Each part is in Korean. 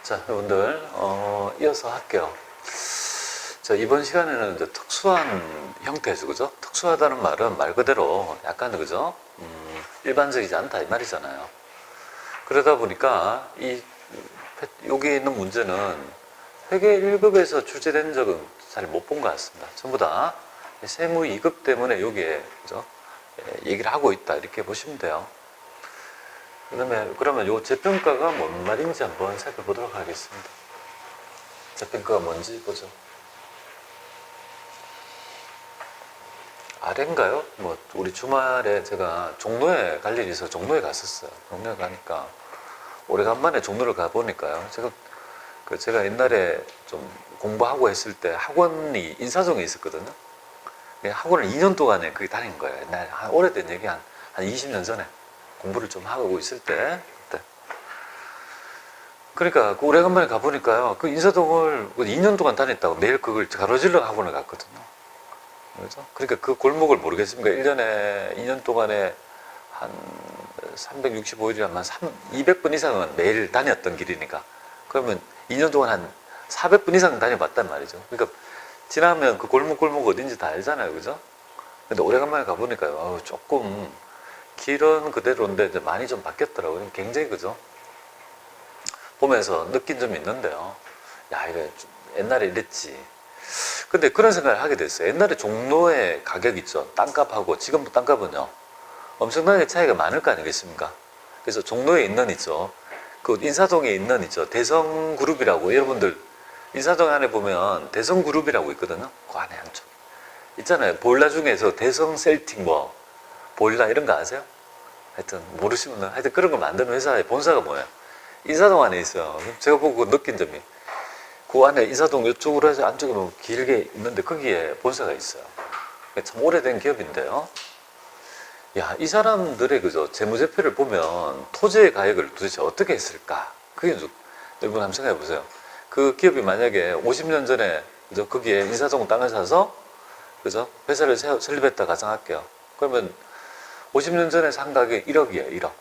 자, 여러분들 이어서 할게요. 자, 이번 시간에는 이제 특수한 형태에서, 그죠? 특수하다는 말은 말 그대로 약간, 그죠? 일반적이지 않다 이 말이잖아요. 그러다 보니까 여기 있는 문제는 회계 1급에서 출제된 적은 잘 못 본 것 같습니다. 전부 다 세무 2급 때문에 여기에, 그죠? 얘기를 하고 있다 이렇게 보시면 돼요. 그러면 요 재평가가 뭔 말인지 한번 살펴보도록 하겠습니다. 재평가가 뭔지 보죠. 아래인가요? 우리 주말에 제가 종로에 갈 일이 있어서 종로에 갔었어요. 종로에 가니까 오래간만에 종로를 가보니까요. 제가 옛날에 좀 공부하고 했을 때 학원이 인사동에 있었거든요. 학원을 2년 동안에 거기 다닌 거예요. 옛날에 오래된 얘기 한 20년 전에 공부를 좀 하고 있을 때 그때. 그러니까 오래간만에 가보니까요. 그 인사동을 2년 동안 다녔다고 매일 그걸 가로질러 학원을 갔거든요. 그렇죠? 그러니까 그 골목을 모르겠습니까? 1년에 2년 동안에 한 365일이면 한 200번 이상은 매일 다녔던 길이니까 그러면 2년 동안 한 400번 이상 다녀봤단 말이죠. 그러니까 지나면 그 골목 어딘지 다 알잖아요. 그죠? 근데 오래간만에 가보니까요. 조금 길은 그대로인데 이제 많이 좀 바뀌었더라고요. 굉장히, 그죠? 보면서 느낀 점이 있는데요. 야, 이거 옛날에 이랬지. 근데 그런 생각을 하게 됐어요. 옛날에 종로의 가격 있죠. 땅값하고 지금도 땅값은요. 엄청나게 차이가 많을 거 아니겠습니까? 그래서 종로에 있는 있죠. 그 인사동에 있는 있죠. 대성그룹이라고 여러분들 인사동 안에 보면 대성그룹이라고 있거든요. 그 안에 한쪽 있잖아요. 보일러 중에서 대성셀틱 보일러 이런 거 아세요? 하여튼 모르시면 하여튼 그런 거 만드는 회사의 본사가 뭐예요? 인사동 안에 있어요. 제가 보고 느낀 점이 그 안에 인사동 이쪽으로 해서 안쪽에 길게 있는데 거기에 본사가 있어요. 참 오래된 기업인데요. 야, 이 사람들의 그죠 재무제표를 보면 토지의 가액을 도대체 어떻게 했을까? 그게 여러분 한번 생각해 보세요. 그 기업이 만약에 50년 전에 그죠 거기에 인사동 땅을 사서 그죠 회사를 설립했다 가정할게요. 그러면 50년 전에 산 가격이 1억이에요.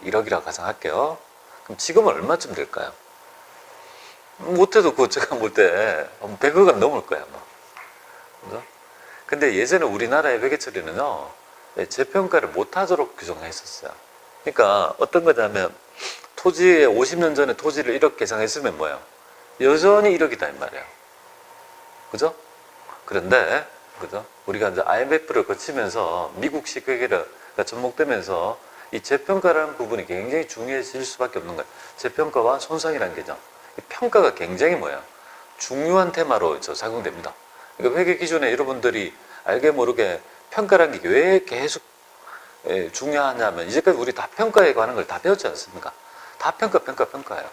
1억이라고 가정할게요. 그럼 지금은 얼마쯤 될까요? 못해도 제가 볼 때 100억은 넘을 거야. 그죠? 근데 예전에 우리나라의 회계처리는요, 재평가를 못하도록 규정했었어요. 그러니까 어떤 거냐면, 토지에 50년 전에 토지를 1억 계상했으면 뭐예요? 여전히 1억이다, 이 말이에요. 그죠? 그런데, 그죠? 우리가 이제 IMF를 거치면서 미국식 회계가 접목되면서 이 재평가라는 부분이 굉장히 중요해질 수밖에 없는 거예요. 재평가와 손상이라는 개념. 평가가 굉장히 중요한 테마로 작용됩니다. 그러니까 회계 기준에 여러분들이 알게 모르게 평가라는 게 왜 계속 중요하냐면 이제까지 우리 다 평가에 관한 걸 다 배웠지 않습니까? 다 평가예요.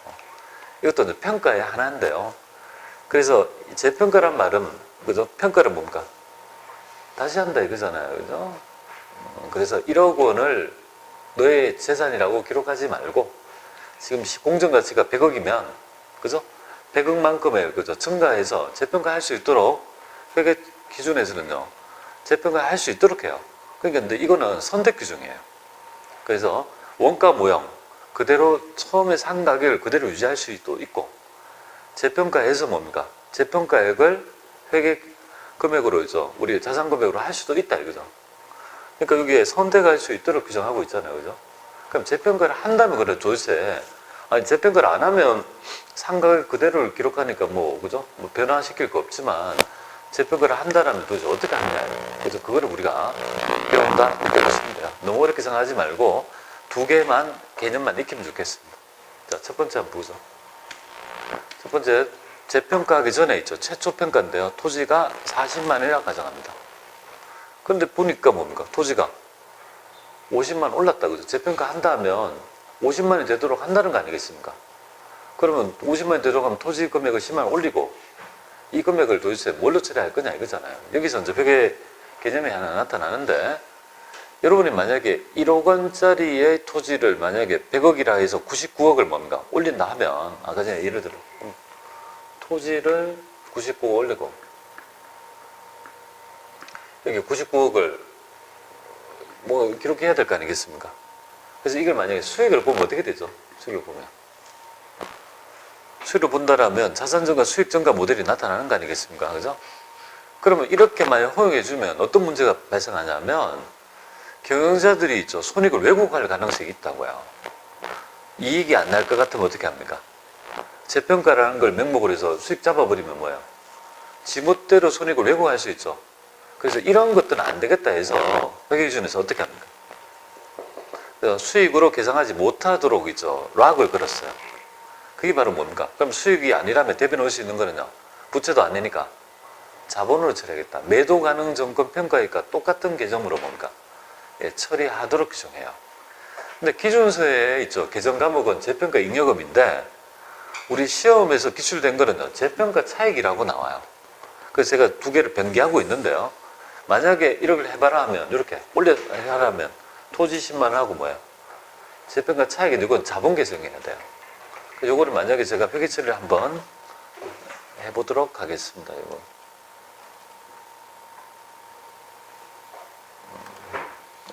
이것도 이제 평가의 하나인데요. 그래서 재평가란 말은 그죠? 평가는 뭡니까? 다시 한다 이거잖아요. 그죠? 그래서 1억 원을 너의 재산이라고 기록하지 말고 지금 공정가치가 100억이면 그죠? 100억만큼의 그죠? 증가해서 재평가할 수 있도록 회계 기준에서는요. 재평가할 수 있도록 해요. 그러니까 근데 이거는 선택 규정이에요. 그래서 원가 모형 그대로 처음에 산 가격을 그대로 유지할 수도 있고 재평가해서 뭡니까? 재평가액을 회계 금액으로 우리 자산 금액으로 할 수도 있다 이거죠. 그러니까 여기에 선택할 수 있도록 규정하고 있잖아요. 그죠? 그럼 재평가를 한다면 그래 도대체 재평가를 안 하면 상가액 그대로를 기록하니까 그죠? 변화시킬 거 없지만 재평가를 한다라면 도대체 어떻게 하느냐. 그래서 그거를 우리가 배운다 이렇게 보시면 돼요. 너무 어렵게 생각하지 말고 두 개만 개념만 익히면 좋겠습니다. 자, 첫 번째 한번 보죠. 첫 번째 재평가하기 전에 있죠. 최초 평가인데요. 토지가 40만 원이라고 가정합니다. 그런데 보니까 뭡니까? 토지가 50만 원 올랐다. 그죠? 재평가 한다면 50만 원이 되도록 한다는 거 아니겠습니까? 그러면 50만 원이 되도록 하면 토지 금액을 10만 원 올리고 이 금액을 도대체 뭘로 처리할 거냐 이거잖아요. 여기서 이제 회계 개념이 하나 나타나는데 여러분이 만약에 1억 원짜리의 토지를 만약에 100억이라 해서 99억을 뭔가 올린다 하면 아까 전에 예를 들어 토지를 99억 올리고 여기 99억을 기록해야 될 거 아니겠습니까? 그래서 이걸 만약에 수익을 보면 어떻게 되죠? 수익을 보면 수익을 본다라면 자산 증가, 수익 증가 모델이 나타나는 거 아니겠습니까? 그죠? 그러면 이렇게 만약 허용해 주면 어떤 문제가 발생하냐면 경영자들이 있죠. 손익을 왜곡할 가능성이 있다고요. 이익이 안 날 것 같으면 어떻게 합니까? 재평가라는 걸 명목으로 해서 수익 잡아버리면 뭐예요? 지멋대로 손익을 왜곡할 수 있죠. 그래서 이런 것들은 안 되겠다 해서 회계기준에서 어떻게 합니까? 그래서 수익으로 계상하지 못하도록 있죠. 락을 걸었어요. 그게 바로 뭡니까? 그럼 수익이 아니라면 대비 넣을 수 있는 거는요. 부채도 아니니까 자본으로 처리하겠다. 매도 가능 정권 평가액과 똑같은 개념으로 뭡니까? 예, 처리하도록 규정해요. 근데 기준서에 있죠. 개정 과목은 재평가 잉여금인데 우리 시험에서 기출된 거는요. 재평가 차익이라고 나와요. 그래서 제가 두 개를 변기하고 있는데요. 만약에 이걸 해봐라 하면 이렇게 올려라 하면 토지 10만 원 하고 뭐예요? 재평가 차익인데 이건 자본 계승해야 돼요. 요거를 만약에 제가 회계 처리를 한번 해보도록 하겠습니다. 이거.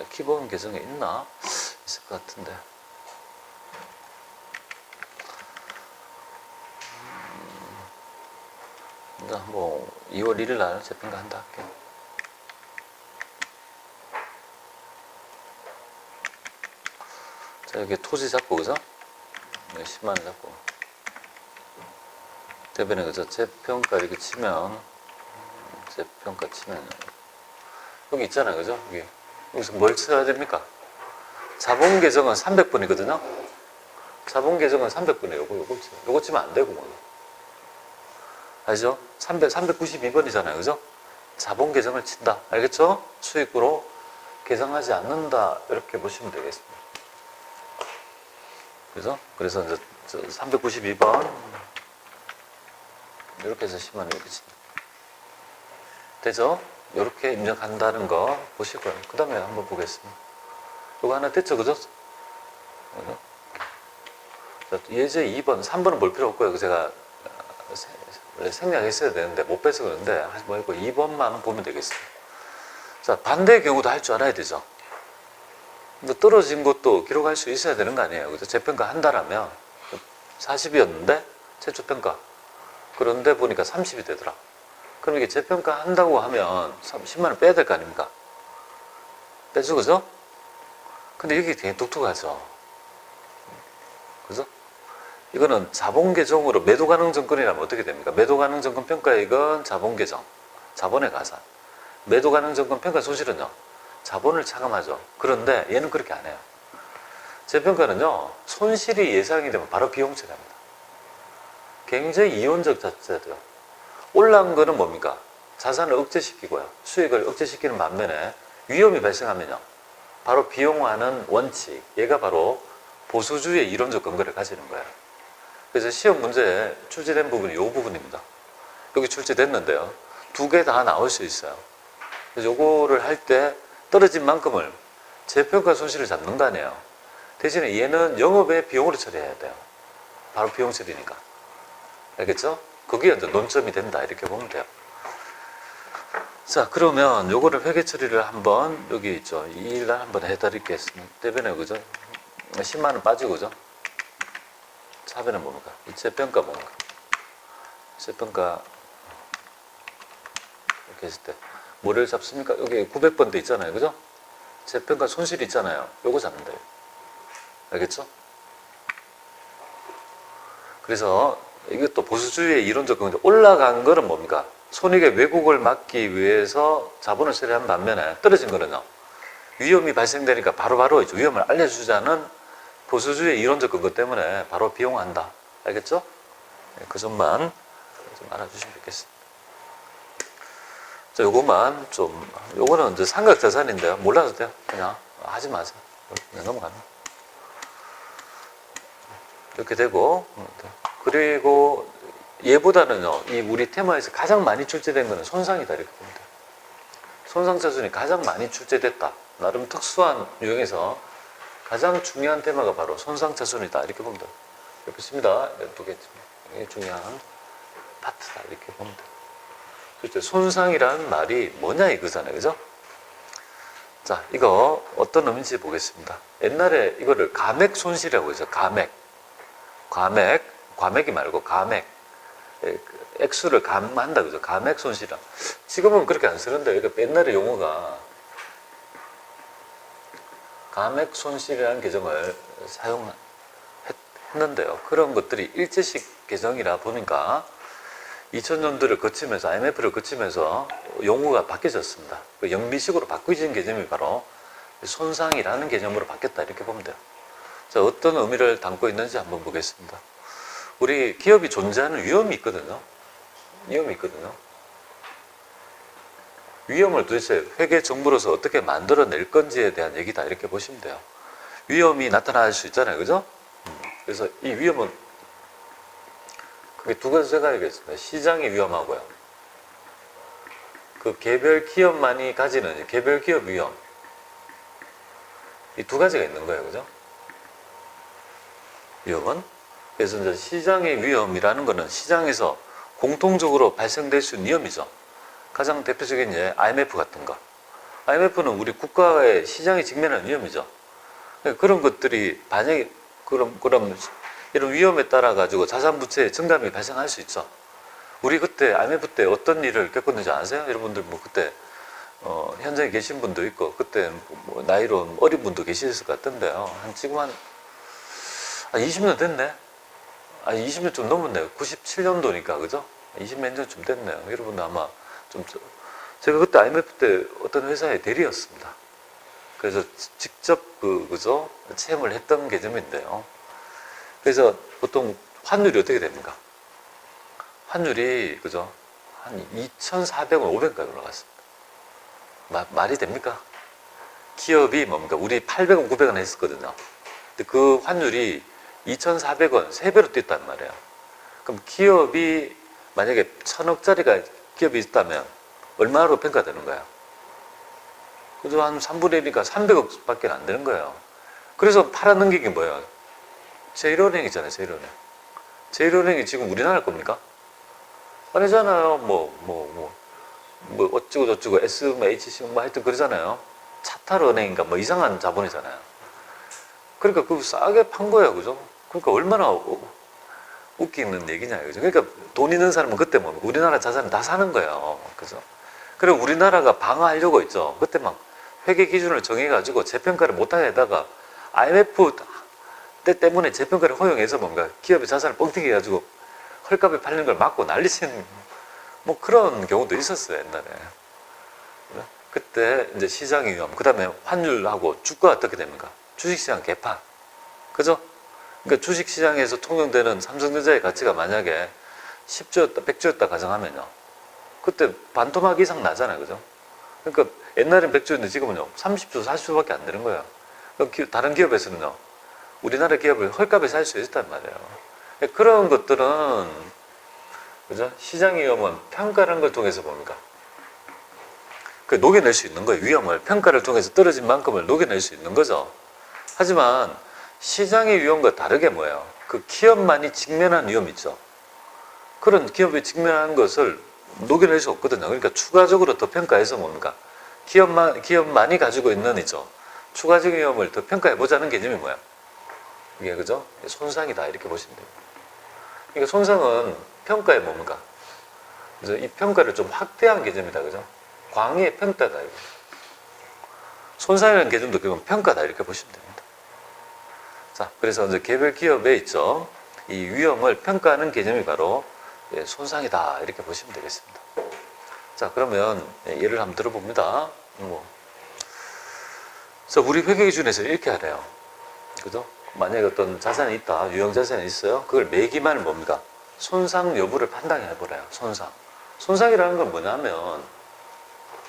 기본 계정에 있나? 있을 것 같은데. 일단 뭐 2월 1일 날 재평가 한다 할게요. 자, 여기 토지 잡고, 그죠? 10만 원 잡고. 대변에 그죠? 재평가 이렇게 치면, 재평가 치면, 여기 있잖아요. 그죠? 여기서 뭘 쳐야 됩니까? 자본 계정은 300번이거든요? 자본 계정은 300번이에요. 요거 치면 안 되고, 뭐. 알죠? 392번이잖아요. 그죠? 자본 계정을 친다. 알겠죠? 수익으로 계상하지 않는다. 이렇게 보시면 되겠습니다. 그래서 이제 392번 이렇게 해서 10만 원 이렇게 친다. 되죠? 이렇게 입력한다는 거 보시고요. 그 다음에 한번 보겠습니다. 이거 하나 됐죠? 그죠? 예제 2번, 3번은 볼 필요 없고요. 제가 원래 생략했어야 되는데 못 빼서 그러는데 하지 말고 2번만 보면 되겠습니다. 자, 반대의 경우도 할 줄 알아야 되죠. 근데 떨어진 것도 기록할 수 있어야 되는 거 아니에요. 그죠? 재평가 한다라면 40이었는데 최초 평가. 그런데 보니까 30이 되더라. 그럼 이게 재평가 한다고 하면 10만 원 빼야 될 거 아닙니까? 빼죠, 그죠? 근데 이게 되게 독특하죠. 그죠? 이거는 자본 계정으로 매도 가능 정권이라면 어떻게 됩니까? 매도 가능 정권 평가액은 자본 계정, 자본의 가산. 매도 가능 정권 평가 손실은요, 자본을 차감하죠. 그런데 얘는 그렇게 안 해요. 재평가는요, 손실이 예상이 되면 바로 비용 처리합니다. 굉장히 이론적 자체도요. 올라간 거는 뭡니까? 자산을 억제시키고요. 수익을 억제시키는 반면에 위험이 발생하면요. 바로 비용화하는 원칙. 얘가 바로 보수주의의 이론적 근거를 가지는 거예요. 그래서 시험 문제에 출제된 부분이 이 부분입니다. 여기 출제됐는데요. 두 개 다 나올 수 있어요. 그래서 요거를 할 때 떨어진 만큼을 재평가 손실을 잡는 거 아니에요. 대신에 얘는 영업의 비용으로 처리해야 돼요. 바로 비용 처리니까. 알겠죠? 그게 이제 논점이 된다. 이렇게 보면 돼요. 자, 그러면 요거를 회계 처리를 한번, 여기 있죠. 2일날 한번 해드리겠습니다. 대변에, 그죠? 10만원 빠지고, 그죠? 차변은 뭡니까? 재평가 뭡니까? 재평가, 이렇게 했을 때, 뭐를 잡습니까? 여기 900번 돼 있잖아요. 그죠? 재평가 손실 있잖아요. 요거 잡는 거예요. 알겠죠? 그래서 이것도 보수주의의 이론적 근거. 올라간 거는 뭡니까? 손익의 왜곡을 막기 위해서 자본을 처리한 반면에 떨어진 거는요. 위험이 발생되니까 바로바로 위험을 알려주자는 보수주의의 이론적 근거 때문에 바로 비용한다. 알겠죠? 그 점만 좀 알아주시면 좋겠습니다. 자, 요거만 좀, 요거는 이제 삼각자산인데요. 몰라도 돼요. 그냥 하지 마세요. 그냥 넘어갑니다. 이렇게 되고, 그리고 얘보다는요, 이 우리 테마에서 가장 많이 출제된 거는 손상이다. 이렇게 봅니다. 손상차순이 가장 많이 출제됐다. 나름 특수한 유형에서 가장 중요한 테마가 바로 손상차순이다. 이렇게 봅니다. 이렇게 씁니다. 두 개. 이게 중요한 파트다. 이렇게 봅니다. 그렇죠. 손상이라는 말이 뭐냐 이거잖아요. 그죠? 자, 이거 어떤 의미인지 보겠습니다. 옛날에 이거를 가맥 손실이라고 해서 가맥. 과맥이 말고 가맥. 그 액수를 감한다, 그죠? 가맥 손실이라. 지금은 그렇게 안 쓰는데, 그러니까 옛날에 용어가 가맥 손실이라는 개정을 사용했는데요. 그런 것들이 일제식 개정이라 보니까 2000년도를 거치면서, IMF를 거치면서 용어가 바뀌어졌습니다. 그 영미식으로 바뀌어진 개념이 바로 손상이라는 개념으로 바뀌었다, 이렇게 보면 돼요. 자, 어떤 의미를 담고 있는지 한번 보겠습니다. 우리 기업이 존재하는 위험이 있거든요. 위험이 있거든요. 위험을 도대체 회계 정보로서 어떻게 만들어낼 건지에 대한 얘기다, 이렇게 보시면 돼요. 위험이 나타날 수 있잖아요, 그죠? 그래서 이 위험은 크게 두 가지 생각하겠습니다. 시장의 위험하고요, 그 개별 기업만이 가지는 개별 기업 위험, 이 두 가지가 있는 거예요, 그죠? 위험은. 그래서 이제 시장의 위험이라는 것은 시장에서 공통적으로 발생될 수 있는 위험이죠. 가장 대표적인 예, IMF 같은 거. IMF는 우리 국가의 시장에 직면한 위험이죠. 그런 것들이 만약에 그럼 이런 위험에 따라 가지고 자산 부채의 증감이 발생할 수 있죠. 우리 그때 IMF 때 어떤 일을 겪었는지 아세요? 여러분들 뭐 그때 현장에 계신 분도 있고 그때 뭐 나이로 어린 분도 계셨을 것 같은데요. 지금 한 20년 됐네. 20년 좀 넘었네요. 97년도니까, 그죠? 20몇 년쯤 됐네요. 여러분도 아마 제가 그때 IMF 때 어떤 회사의 대리였습니다. 그래서 직접 그죠? 체험을 했던 개념인데요. 그래서 보통 환율이 어떻게 됩니까? 환율이, 그죠? 한 2,400원, 500원까지 올라갔습니다. 말이 됩니까? 기업이 뭡니까? 우리 800원, 900원 했었거든요. 근데 그 환율이 2,400원, 3배로 뛰었단 말이에요. 그럼 기업이 만약에 1,000억짜리가 기업이 있다면 얼마로 평가되는 거예요? 그죠? 한 3분의 1이니까 300억 밖에 안 되는 거예요. 그래서 팔아넘긴 게 뭐예요? 제1은행이잖아요, 제1은행. 제1은행이 지금 우리나라 겁니까? 아니잖아요. 뭐 어쩌고저쩌고 SMHC 뭐 하여튼 그러잖아요. 차타르은행인가 뭐 이상한 자본이잖아요. 그러니까 그거 싸게 판 거예요, 그죠? 그러니까 얼마나 웃기는 얘기냐, 그죠? 그러니까 돈 있는 사람은 그때 뭐 우리나라 자산을 다 사는 거예요, 그죠? 그리고 우리나라가 방어하려고 했죠. 그때 막 회계 기준을 정해가지고 재평가를 못하게 하다가 IMF 때 때문에 재평가를 허용해서 뭔가 기업의 자산을 뻥튀기 해가지고 헐값에 팔리는 걸 막고 난리친 뭐 그런 경우도 있었어요, 옛날에. 그때 이제 시장의 위험, 그 다음에 환율하고 주가가 어떻게 됩니까? 주식시장 개판. 그죠? 그러니까 주식시장에서 통용되는 삼성전자의 가치가 만약에 10조였다, 100조였다 가정하면요. 그때 반토막 이상 나잖아요. 그죠? 그러니까 옛날엔 100조였는데 지금은요, 30조, 40조밖에 안 되는 거예요. 다른 기업에서는요, 우리나라 기업을 헐값에 살 수 있었단 말이에요. 그런 것들은, 그죠? 시장 위험은 평가라는 걸 통해서 뭡니까? 그 녹여낼 수 있는 거예요. 위험을. 평가를 통해서 떨어진 만큼을 녹여낼 수 있는 거죠. 하지만 시장의 위험과 다르게 뭐예요? 그 기업만이 직면한 위험이 있죠. 그런 기업이 직면한 것을 녹여낼 수 없거든요. 그러니까 추가적으로 더 평가해서 뭡니까? 기업만이 가지고 있는 이죠. 추가적인 위험을 더 평가해보자는 개념이 뭐야? 이게, 그죠? 손상이다. 이렇게 보시면 돼요. 그러니까 손상은 평가에 뭡니까? 그래서 이 평가를 좀 확대한 개념이다. 그죠? 광의의 평가다. 이거. 손상이라는 개념도 그건 평가다. 이렇게 보시면 됩니다. 자, 그래서 이제 개별 기업에 있죠. 이 위험을 평가하는 개념이 바로 손상이다. 이렇게 보시면 되겠습니다. 자, 그러면 예를 한번 들어봅니다. 그래서 우리 회계 기준에서 이렇게 하래요. 그죠? 만약에 어떤 자산이 있다. 유형 자산이 있어요. 그걸 매기만 뭡니까? 손상 여부를 판단해 보래요. 손상. 손상이라는 건 뭐냐면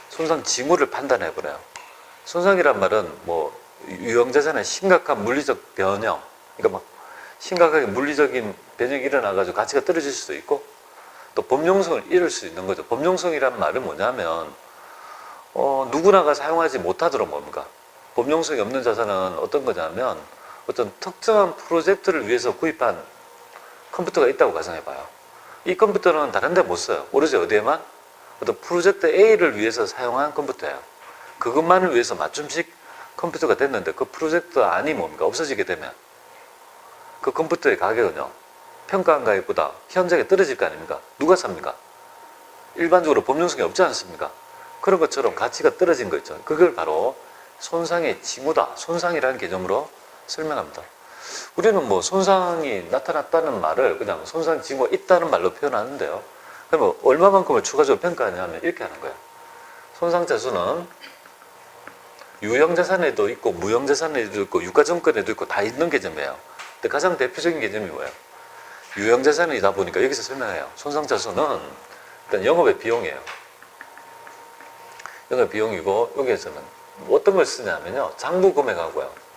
손상 징후를 판단해 보래요. 손상이란 말은 뭐 유형 자산의 심각한 물리적 변형, 그러니까 막 심각하게 물리적인 변형이 일어나가지고 가치가 떨어질 수도 있고 또 범용성을 잃을 수 있는 거죠. 범용성이란 말은 뭐냐면 누구나가 사용하지 못하도록 뭡니까? 범용성이 없는 자산은 어떤 거냐면 어떤 특정한 프로젝트를 위해서 구입한 컴퓨터가 있다고 가정해봐요. 이 컴퓨터는 다른 데 못 써요. 오로지 어디에만? 어떤 프로젝트 A를 위해서 사용한 컴퓨터예요. 그것만을 위해서 맞춤식 컴퓨터가 됐는데 그 프로젝트 안이 뭡니까? 없어지게 되면 그 컴퓨터의 가격은요, 평가한 가액보다 현저하게 떨어질 거 아닙니까? 누가 삽니까? 일반적으로 법용성이 없지 않습니까? 그런 것처럼 가치가 떨어진 거 있죠. 그걸 바로 손상의 징후다. 손상이라는 개념으로 설명합니다. 우리는 뭐 손상이 나타났다는 말을 그냥 손상 징후가 있다는 말로 표현하는데요. 그러면 얼마만큼을 추가적으로 평가하냐면 이렇게 하는 거예요. 손상차수는 유형자산에도 있고 무형자산에도 있고 유가증권에도 있고 다 있는 개념이에요. 근데 가장 대표적인 개념이 뭐예요? 유형자산이다 보니까 여기서 설명해요. 손상차수는 일단 영업의 비용이에요. 영업의 비용이고 여기에서는 어떤 걸 쓰냐면요. 장부 금액하고요.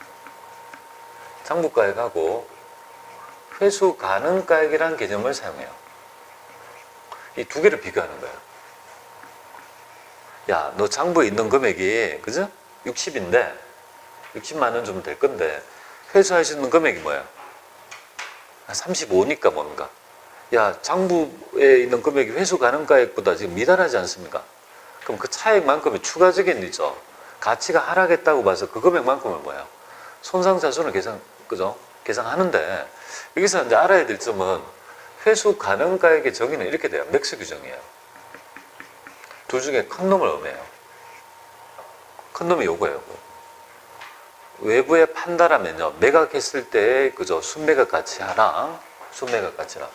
장부가액하고 회수 가능가액이라는 개념을 사용해요. 이 두 개를 비교하는 거예요. 야, 너 장부에 있는 금액이 그죠? 60인데 60만 원 주면 될 건데 회수할 수 있는 금액이 뭐야? 35니까 뭡니까? 야, 장부에 있는 금액이 회수 가능가액보다 지금 미달하지 않습니까? 그럼 그 차액만큼의 추가적인 있죠. 가치가 하락했다고 봐서 그 금액만큼은 뭐야? 손상차수는 그죠? 계산하는데 여기서 이제 알아야 될 점은 회수 가능가액의 정의는 이렇게 돼요. 맥스 규정이에요. 둘 중에 큰 놈을 의미해요. 큰 놈이 요거예요. 외부에 판다라면요. 매각했을 때 그죠? 순매각 가치랑 순매각 가치랑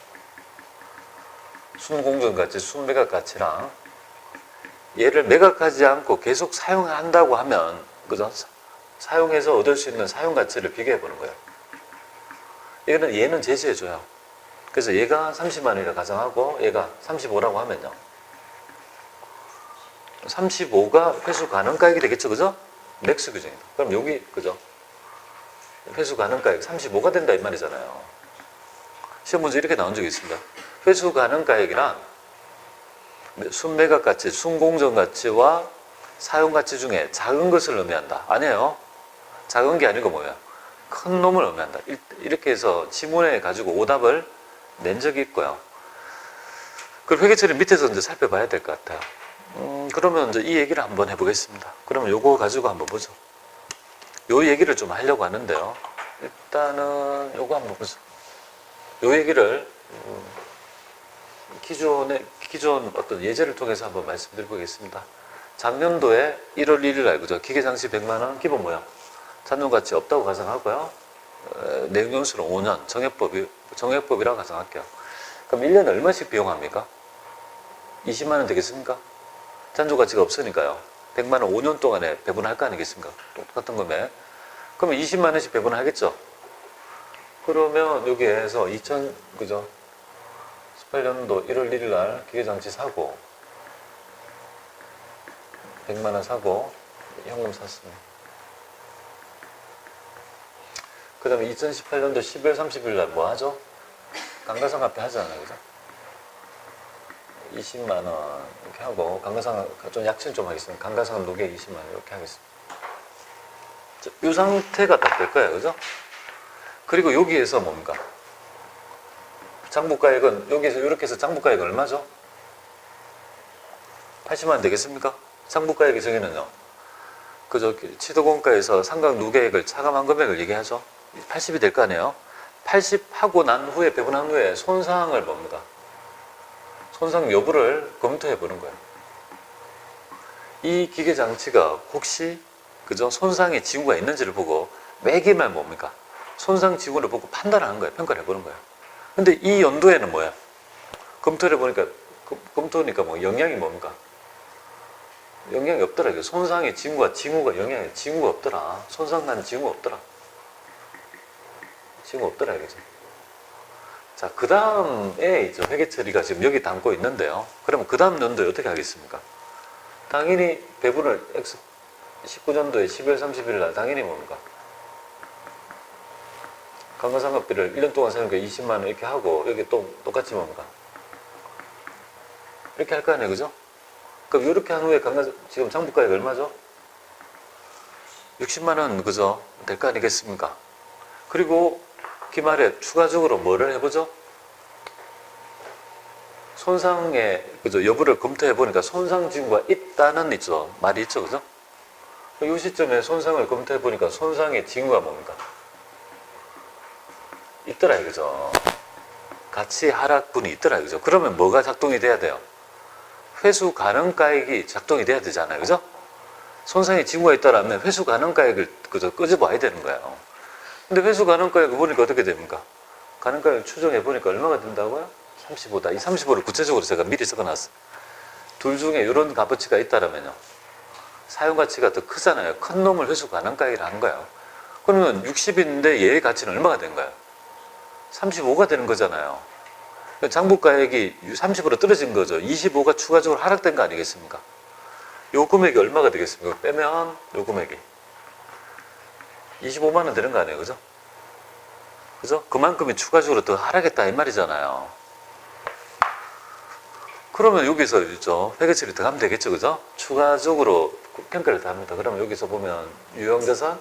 순공정 가치, 순매각 가치랑 얘를 매각하지 않고 계속 사용한다고 하면 그죠? 사용해서 얻을 수 있는 사용 가치를 비교해 보는 거예요. 얘는 제시해 줘요. 그래서 얘가 30만 원이라 가정하고 얘가 35라고 하면요. 35가 회수 가능가액이 되겠죠, 그죠? 맥스 규정이다. 그럼 여기 그죠? 회수 가능가액 35가 된다 이 말이잖아요. 시험 문제 이렇게 나온 적이 있습니다. 회수 가능가액이란 순매각 가치, 순공정 가치와 사용 가치 중에 작은 것을 의미한다. 아니에요. 작은 게 아니고 뭐야? 큰 놈을 의미한다. 이렇게 해서 지문에 가지고 오답을 낸 적이 있고요. 그럼 회계처리 밑에서 이제 살펴봐야 될 것 같아요. 그러면 이제 이 얘기를 한번 해보겠습니다. 그러면 요거 가지고 한번 보죠. 요 얘기를 좀 하려고 하는데요. 일단은 요거 한번 보죠. 요 얘기를 기존 어떤 예제를 통해서 한번 말씀드려 보겠습니다. 작년도에 1월 1일 날 그죠? 기계장치 100만 원 기본 모양 잔존가치 없다고 가정하고요. 내용연수는 5년 정액법이라고 가정할게요. 그럼 1년에 얼마씩 비용합니까? 20만 원 되겠습니까? 잔존가치가 없으니까요. 100만 원 5년 동안에 배분할 거 아니겠습니까? 똑같은 금액. 그러면 20만 원씩 배분하겠죠? 그러면 여기에서 그죠? 18년도 1월 1일 날 기계장치 사고 100만 원 사고 현금 샀습니다. 그 다음에 2018년도 12월 30일 날 뭐 하죠? 감가상각비 하잖아요. 그죠? 20만 원 이렇게 하고 감가상각 좀 약칭 좀 하겠습니다. 감가상각 노계 20만 원 이렇게 하겠습니다. 이 상태가 딱 될 거예요. 그죠? 그리고 여기에서 뭡니까? 장부가액은 여기에서 이렇게 해서 장부가액 얼마죠? 80만 원 되겠습니까? 장부가액의 정의는요. 그저 취득원가에서 상각 누계액을 차감한 금액을 얘기하죠. 80이 될 거 아니에요. 80 하고 난 후에 배분한 후에 손상을 뭡니까? 손상 여부를 검토해 보는 거예요. 이 기계 장치가 혹시 그저 손상의 징후가 있는지를 보고 매기만 뭡니까? 손상 징후를 보고 판단하는 거예요. 평가를 해보는 거예요. 근데 이 연도에는 뭐야? 검토를 해보니까 검토니까 뭐 영향이 뭡니까? 영향이 없더라. 손상의 징후가 영향이 징후가 없더라. 손상난 징후 없더라. 징후 없더라 이거죠. 자, 그 다음에 이제 회계처리가 지금 여기 담고 있는데요. 그러면 그 다음 연도에 어떻게 하겠습니까? 당연히 배분을 19년도에 12월 30일 날 당연히 뭡니까? 감가상각비를 1년 동안 세우니까 20만 원 이렇게 하고 여기 또 똑같이 뭡니까? 이렇게 할 거 아니에요, 그죠? 그럼 이렇게 한 후에 지금 장부가액 얼마죠? 60만 원 그죠? 될 거 아니겠습니까? 그리고 기말에 추가적으로 뭐를 해보죠? 손상의 그죠? 여부를 검토해 보니까 손상 징후가 있다는 있죠. 말이 있죠, 그죠? 이 시점에 손상을 검토해 보니까 손상의 징후가 뭡니까? 있더라 이거죠. 가치 하락분이 있더라, 그죠? 그러면 뭐가 작동이 돼야 돼요? 회수 가능가액이 작동이 돼야 되잖아요, 그죠? 손상의 징후가 있다라면 회수 가능가액을 그저 끄집어야 되는 거예요. 근데 회수 가능가액을 보니까 어떻게 됩니까? 가능가액 추정해 보니까 얼마가 된다고요? 35다. 이 35를 구체적으로 제가 미리 적어놨어요. 둘 중에 이런 값어치가 있다라면요, 사용가치가 더 크잖아요. 큰 놈을 회수 가능가액을 한 거예요. 그러면 60인데 얘의 가치는 얼마가 된 거예요? 35가 되는 거잖아요. 장부가액이 30으로 떨어진 거죠. 25가 추가적으로 하락된 거 아니겠습니까? 요 금액이 얼마가 되겠습니까? 빼면 요 금액이 25만 원 되는 거 아니에요, 그죠? 그죠? 그만큼이 추가적으로 더 하락했다 이 말이잖아요. 그러면 여기서 있죠, 회계처리 더 하면 되겠죠, 그죠? 추가적으로 평가를 더 합니다. 그러면 여기서 보면 유형자산,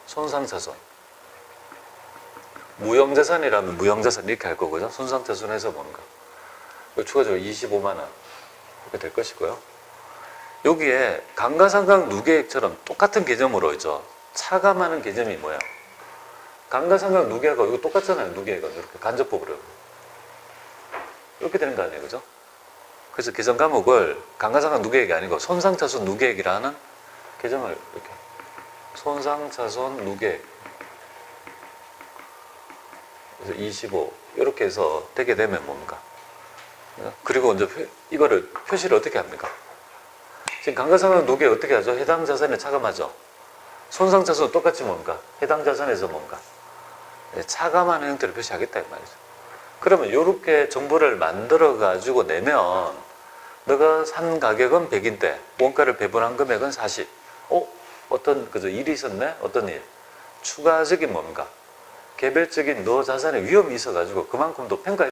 손상차손, 무형자산이라면 무형자산 이렇게 할 거고요. 손상차손해서 보는 거. 추가적으로 25만 원 이렇게 될 것이고요. 여기에 감가상각 누계액처럼 똑같은 개념으로 있죠, 차감하는 개념이 뭐야? 감가상각 누계하고 이거 똑같잖아요. 누계액은 이렇게 간접법으로 이렇게 되는 거 아니에요, 그죠? 그래서 개정 과목을 감가상각 누계액이 아니고 손상차손 누계액이라는 개정을 이렇게, 손상차손 누계액, 그래서 25 이렇게 해서 되게 되면 뭡니까? 그리고 이제 이거를 표시를 어떻게 합니까? 지금 감가상각 누계액 어떻게 하죠? 해당 자산에 차감하죠. 손상차손 똑같이 뭡니까? 해당 자산에서 뭡니까? 차감하는 형태를 표시하겠다 이 말이죠. 그러면 이렇게 정보를 만들어 가지고 내면 너가 산 가격은 100인데 원가를 배분한 금액은 40. 어떤 그저 일이 있었네? 어떤 일? 추가적인 뭡니까? 개별적인 너 자산의 위험이 있어 가지고 그만큼 더 평가